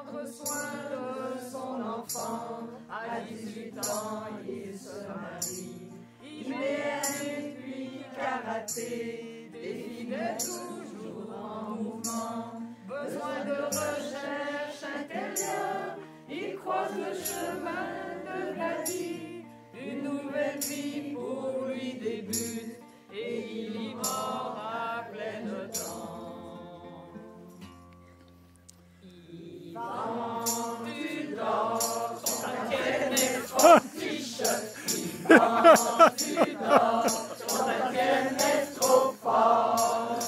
prendre soin de son enfant. À 18 ans, il se marie. IBM puis karaté, des filles toujours en mouvement. Besoin de recherche intérieure, il croise le chemin de la vie. Une nouvelle vie pour lui débute et il y mord à pleine temps. Yvan, tu dors, ton inquiète est fortiche. Yvan, tu dors, ton inquiète est trop fort.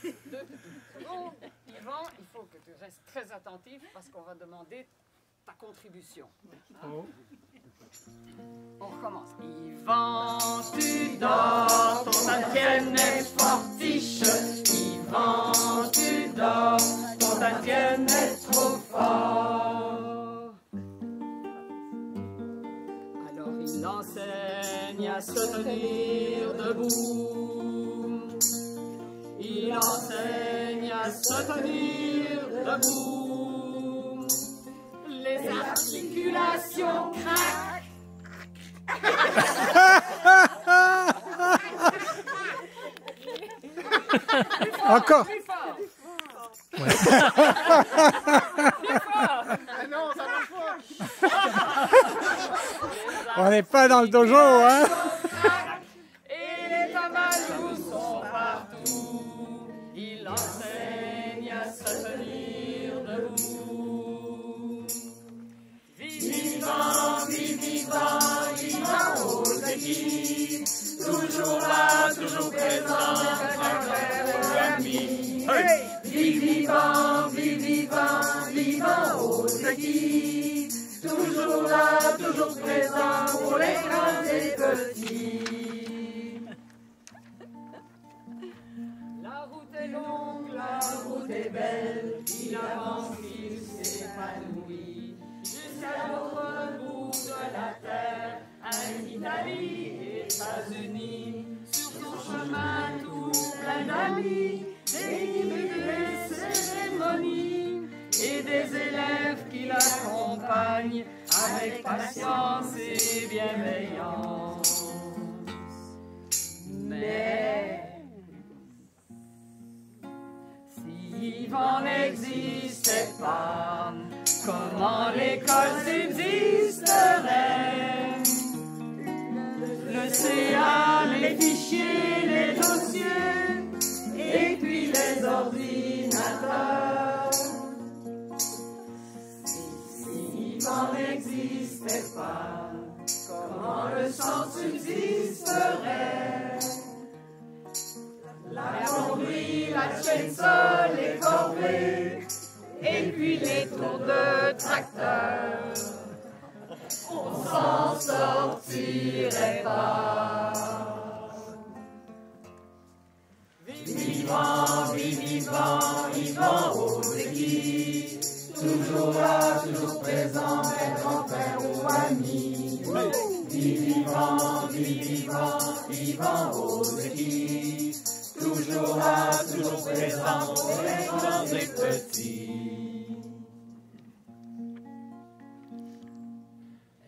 Yvan, il faut que tu restes très attentif parce qu'on va demander ta contribution. Oh. On recommence. Yvan, tu dors, ton Tatienne est fortiche. Yvan, tu dors, ton Tatienne est trop fort. Alors il enseigne à se tenir debout. Il enseigne à se tenir debout. Les articulations craquent. Encore. Plus fort. Ouais. Plus fort. Ah non, ça marche pas. On n'est pas dans le dojo, hein? Et les tamalous sont partout. Il enseigne à se tenir debout. Vivant, vivant, vivant aux équipes. Toujours là, toujours présent, frère ou ami. Hey! Vivant, vivant, vivant aux équipes. Toujours là, toujours présent pour les grands et petits. La route est longue, la route est belle. Il avance, il s'épanouit. Jusqu'à l'autre bout de la terre, en Italie, États-Unis. Sur son chemin tout plein d'amis, des guides, des cérémonies et des élèves qui l'accompagnent avec patience et bienveillance. Mais si Yvan n'existait pas, comment l'école subsisterait? L'océan, les fichiers, les dossiers, et puis les ordinateurs. Si Yvan n'existait pas, comment le sang subsisterait? La plomberie, la chaîne-sol, les corvées, et puis les tours de tracteur. On s'en sortirait pas. Vivant, vivant, vivant aux équipes. Toujours là, toujours présent, un grand-père ou ami. Vivant, vivant, vivant aux équipes. Toujours là, toujours présent, pour les grands et petits.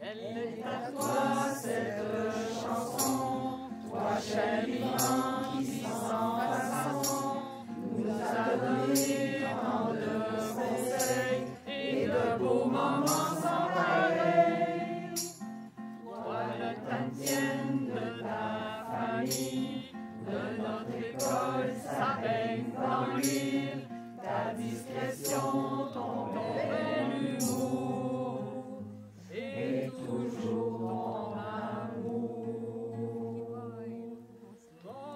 Elle est à toi cette chanson, toi cher vivant qui sans façon nous a donné tant de conseils et de beaux moments sans pareil. Toi le Tatienne de ta famille, de notre école, ça baigne dans l'huile, ta discrétion, ton bel humour, et toujours ton amour.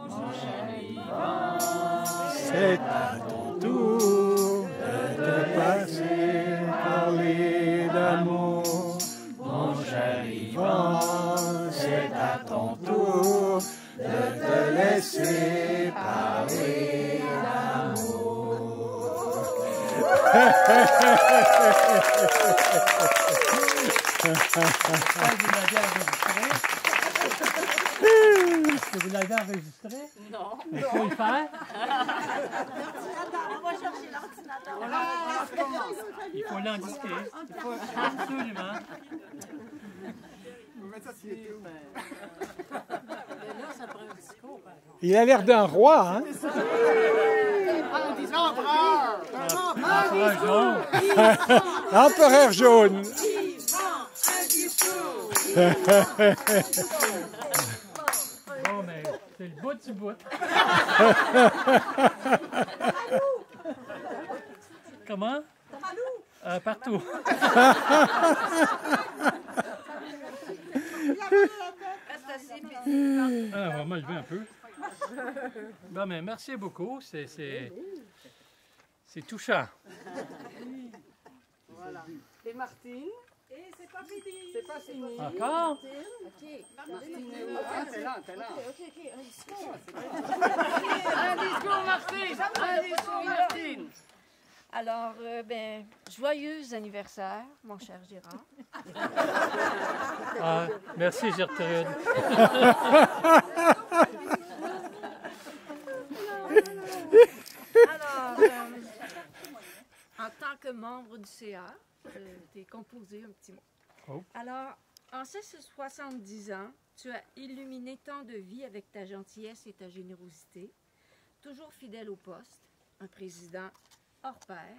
Mon cher Yvan, C'est à ton tour de te passer parler d'amour. mon cher Yvan, c'est à ton tour de te laisser parler d'amour. Est-ce que vous l'avez enregistré? Non. Il faut le faire? L'ordinateur, on va chercher l'ordinateur. Il faut l'indiquer. Il faut absolument. Il a l'air d'un roi, hein? L'empereur jaune. L'empereur jaune. Bon, mais c'est le bout du bout. Comment? Partout. Ah, on va m'enlever un peu. Bon, mais merci beaucoup. C'est touchant. Voilà. Et Martine? Et c'est pas fini. C'est pas fini. Encore? Martine est où? Ah, t'es là, t'es là. Un discours, Martine! Un discours, Martine! Alors, joyeux anniversaire, mon cher Gérard. Ah, merci Gertrude. Alors, en tant que membre du CA, je t'ai composé un petit mot. Oh. Alors, en ces 70 ans, tu as illuminé tant de vies avec ta gentillesse et ta générosité, toujours fidèle au poste, un président hors pair.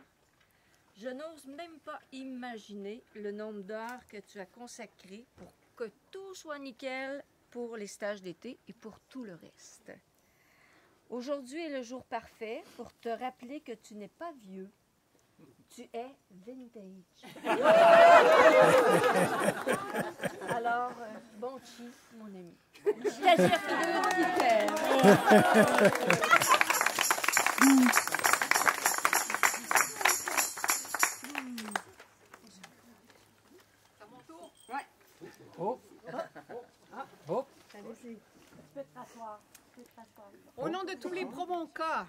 Je n'ose même pas imaginer le nombre d'heures que tu as consacré pour que tout soit nickel pour les stages d'été et pour tout le reste. Aujourd'hui est le jour parfait pour te rappeler que tu n'es pas vieux. Tu es vintage. Alors, bon chi, mon ami. C'est-à-dire Oh. Oh. Au nom de tous les promoncas,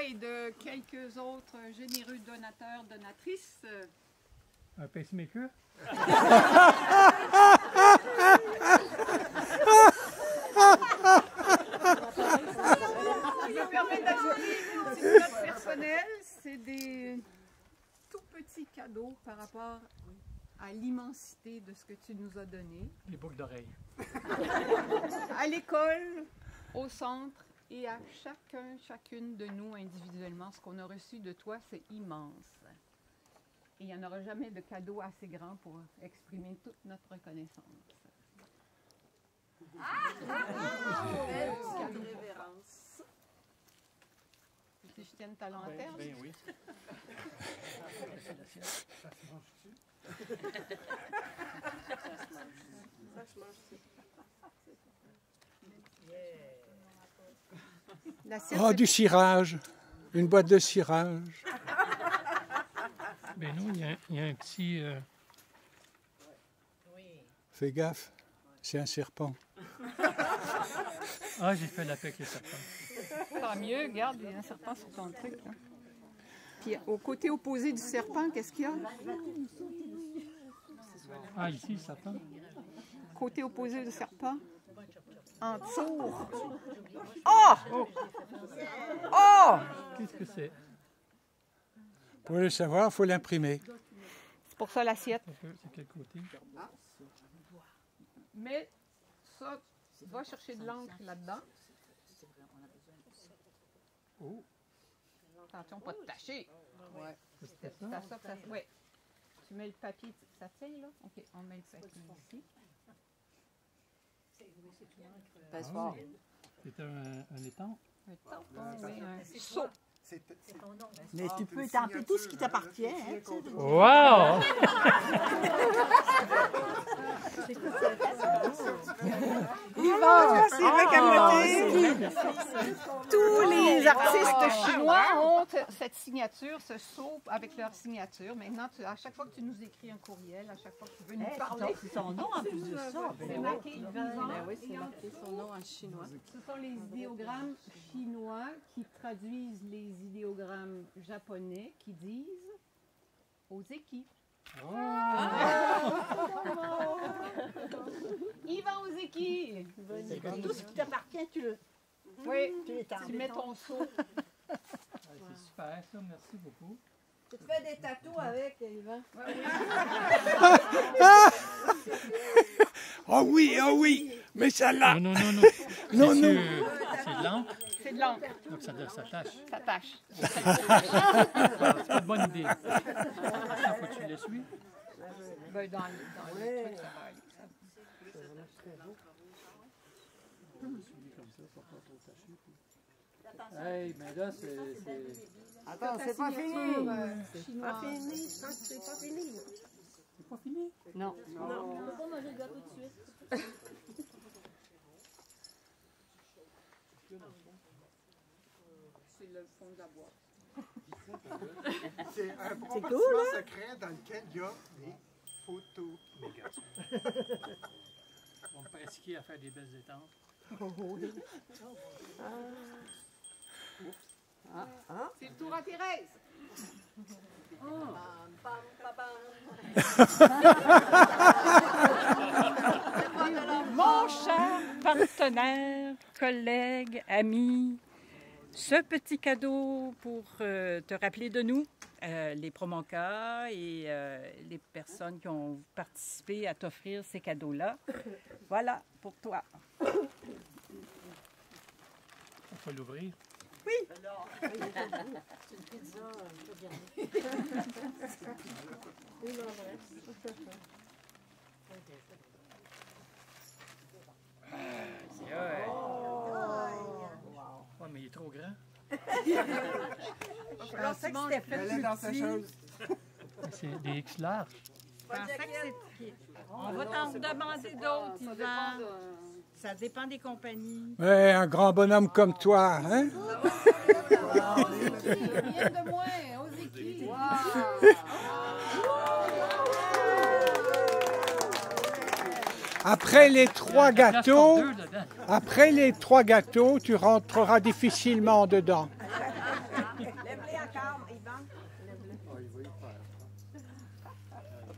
et de quelques autres généreux donateurs, donatrices, Un pacemaker? je me permets d'ajouter une petite note personnelle. C'est des tout petits cadeaux par rapport à l'immensité de ce que tu nous as donné. Les boucles d'oreilles. À l'école, au centre et à chacune de nous individuellement. Ce qu'on a reçu de toi, c'est immense. Et il n'y en aura jamais de cadeau assez grand pour exprimer toute notre reconnaissance. Quelle révérence. Si je tienne ta lanterne. Ben oui. Oh, du cirage. Une boîte de cirage. Ben non, il y a un petit... Fais gaffe, c'est un serpent. Ah, j'ai fait la paix avec les serpents. Tant mieux, regarde, il y a un serpent sur ton truc. Là. Puis au côté opposé du serpent, qu'est-ce qu'il y a? Ah, ici, le serpent. Côté opposé du serpent. En tour. Oh! Oh! Qu'est-ce que c'est? Pour le savoir, il faut l'imprimer. C'est pour ça l'assiette. C'est quel côté? Mais ça, va chercher de l'encre là-dedans. Oh. Attention, pas de tacher. Ouais. C'est C'est ça? à ça que ça... Oui. Tu mets le papier, ça tient là? OK, on met le papier ici. Pèse fort. C'est un étang? Un tampon, oui, un seau. Mais tu peux tenter tout ce qui t'appartient. Hein, tu sais. Wow! C'est vrai qu'à Tous les artistes chinois ont cette signature, ce sceau avec leur signature. Maintenant, à chaque fois que tu nous écris un courriel, à chaque fois que tu veux nous parler, C'est son nom en plus de ça. c'est marqué Yvan. Oui, c'est marqué son nom en chinois. Ce sont les idéogrammes chinois qui traduisent les idéogrammes japonais qui disent Ozeki. Yvan Ozeki. Tout ce qui t'appartient, tu le. Oui, Tu l'étends. tu mets ton seau. C'est super, ça. Merci beaucoup. Tu te fais des tatous avec, Yvan? Oh oui, mais ça là. Non. Non, C'est non. c'est de l'encre. C'est de l'encre. Donc ça tâche. Ça tâche. C'est pas une bonne idée. Ça, faut que tu l'essuies. Ben, dans le truc, ça va aller. Hey, mais là, c'est... Attends, c'est pas fini. Pas fini, c'est pas fini. C'est pas fini? Non. On peut pas manger le gâteau tout de suite. C'est le fond de la boîte. C'est un compartiment secret dans lequel il y a des photos. On va pratiquer à faire des belles étampes. C'est le tour à Thérèse. Mon cher partenaire, collègue, ami, ce petit cadeau pour te rappeler de nous, les Promonca et les personnes qui ont participé à t'offrir ces cadeaux-là. Voilà, pour toi. On va l'ouvrir. C'est vrai. Ouais, mais il est trop grand. Je pensais que c'était fait Elle est plus dans sa petit. chose. C'est des X larges. Je pensais que c'était... On va t'en demander d'autres, Yvan. Ça dépend des compagnies. Ouais, un grand bonhomme comme toi, hein? Rien de moins. Osez qui? Après les trois Il y a place pour gâteaux, deux dedans. après les trois gâteaux, tu rentreras difficilement dedans. Lève-les encore, Yvan.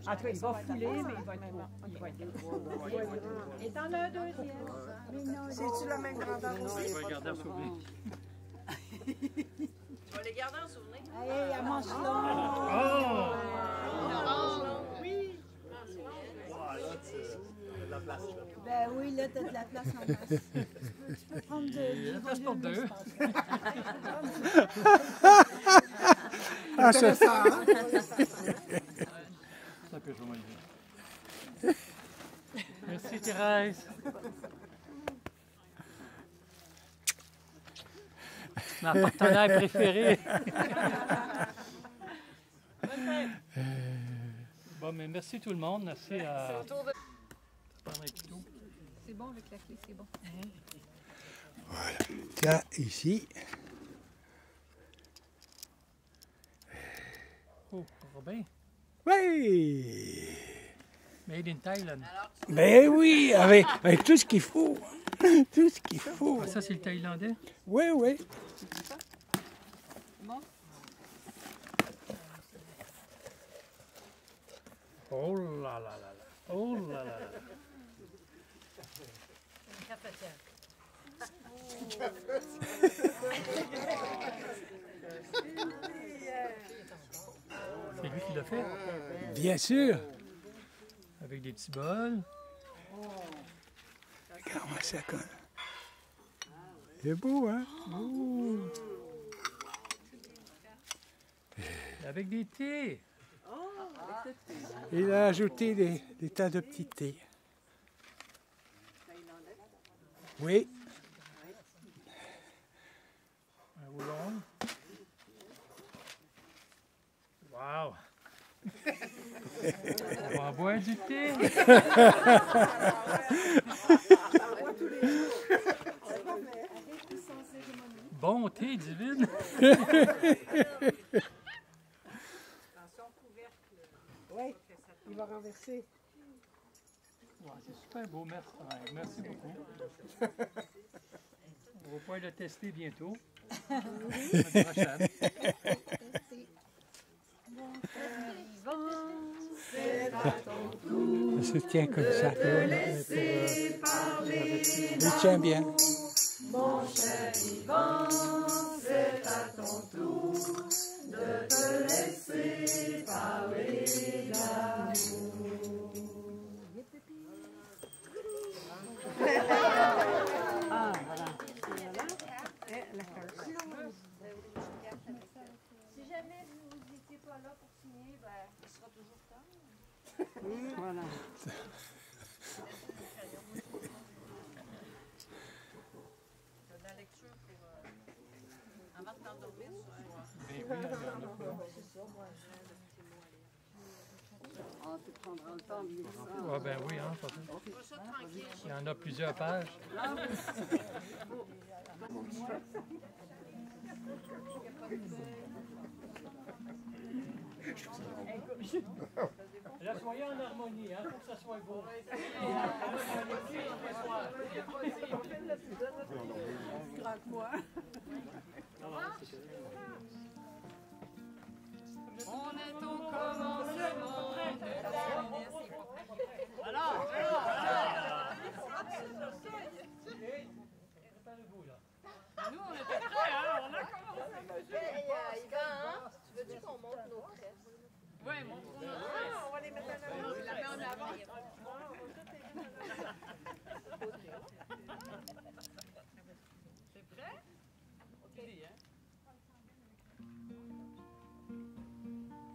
En tout cas, il va fouler, mais il va être bon. Et t'en as un deuxième. C'est-tu la même grandeur On aussi? va garder un souvenir. Tu vas les garder en souvenir? Hey, elle mange là. Oh! Ben oui, là, t'as de la place en masse. Tu peux prendre Il y a la place pour deux. Ah, ça, Ça peut jouer. Merci Thérèse. Ma partenaire préférée. Bon, mais merci tout le monde. Merci à... C'est bon avec la clé, c'est bon. tiens, ici. Oh, Robin. Oui! Made in Thailand. Ben oui, avec tout ce qu'il faut. Tout ce qu'il faut. Ah, ça, c'est le Thaïlandais? Oui, oui. Oh là là là là. Oh là là là. C'est lui qui l'a fait? Bien sûr. Avec des petits bols. Regarde-moi ça comme. C'est beau, hein? Ouh. Avec des thés. Il a ajouté des tas de petits thés. Oui. Un roulon. Wow! On va en boire du thé. Bon thé divine. Oui, il va renverser. Ouais, c'est super beau, merci. Ouais, merci beaucoup. On va pouvoir le tester bientôt. La semaine prochaine. Ça se tient comme ça. Il tient bien. Mon cher Yvan, c'est à ton tour. là pour signer, ben, il sera toujours temps. Voilà. La lecture pour avant de t'endormir ce soir. Ah, tu prendras le temps de lire ça. Ah ben oui, hein, il y en a plusieurs pages. Là, soyez en harmonie, hein, pour que ça soit beau. Grand que moi. On est au commencement de Préparez-vous, là. Nous, on était prêts, hein? On a commencé. Yvan, tu veux-tu qu'on monte nos tresses? Oui, montre-nous. On va les mettre en avant. Je la mets en avant. C'est prêt? OK.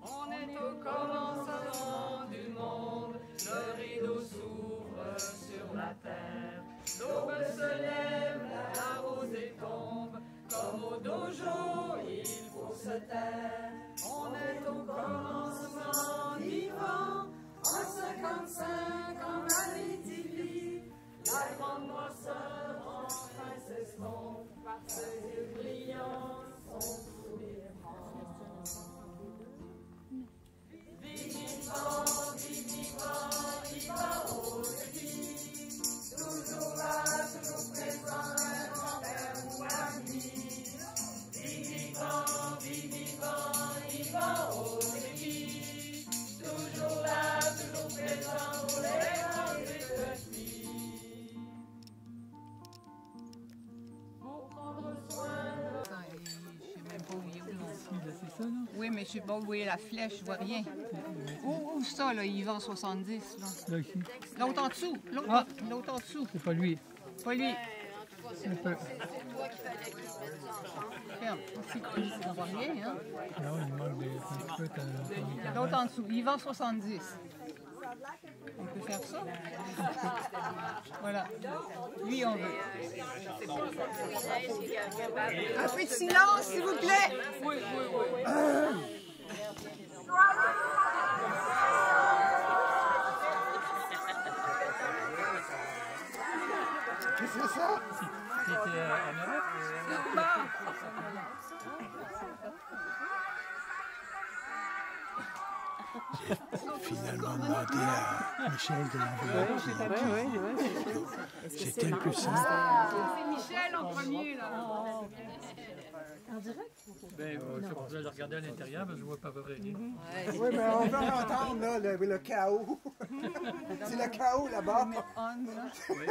On est au commencement du monde, le rideau s'ouvre sur la terre. L'aube se lève, la rosée tombe, comme au dojo, il faut se taire. On est au commencement vivant, en 55, en Abitibi. La grande noirceur enfin s'estompe, par ses yeux brillants, son sourire franc. Vivant, vivant, vivant au débit, toujours là, toujours présent, un grand-père ou ami. Vivant, vivant, vivant au débit, toujours là, toujours présent pour les grands et petits. Pour prendre soin de... Je sais même pas où il est où non plus. C'est ça, là? Oui, mais je sais pas où est la flèche, je vois rien. Où ça, là, il va en 70, là? Là, ici. L'autre en dessous, l'autre l'autre en dessous. C'est pas lui. Pas lui. Un peu. Ferme. Ici, on voit rien, hein? Non, il manque des un peu. L'autre en dessous, il va en 70. On peut faire ça? Voilà. Lui, on veut. Un peu de silence, s'il vous plaît! Oui, oui, oui. Qu'est-ce que c'est ça? C'était en Europe? Finalement demandé à Michel de l'envoyer. C'était un peu ça. C'est Michel en premier, là. Ben, je vais le regarder à l'intérieur, mais je ne vois pas vrai rien. Oui, mais on va entendre là, le chaos. C'est le chaos là-bas. Oui.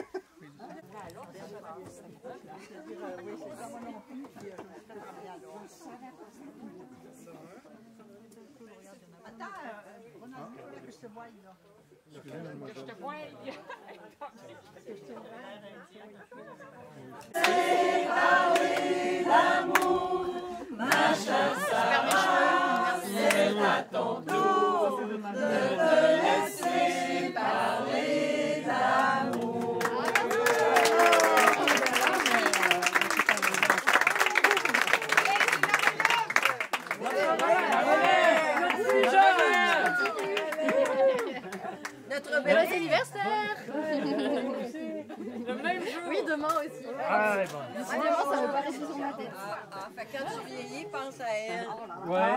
Séparé d'amour, ma chère sœur, c'est à ton tour de te laisser parler d'amour. Notre bel anniversaire! Le même jour. Oui, demain aussi. Ah, bon. Décidément, ça me paraît sur ma tête. Fait que quand tu vieillis, pense à elle. Ouais.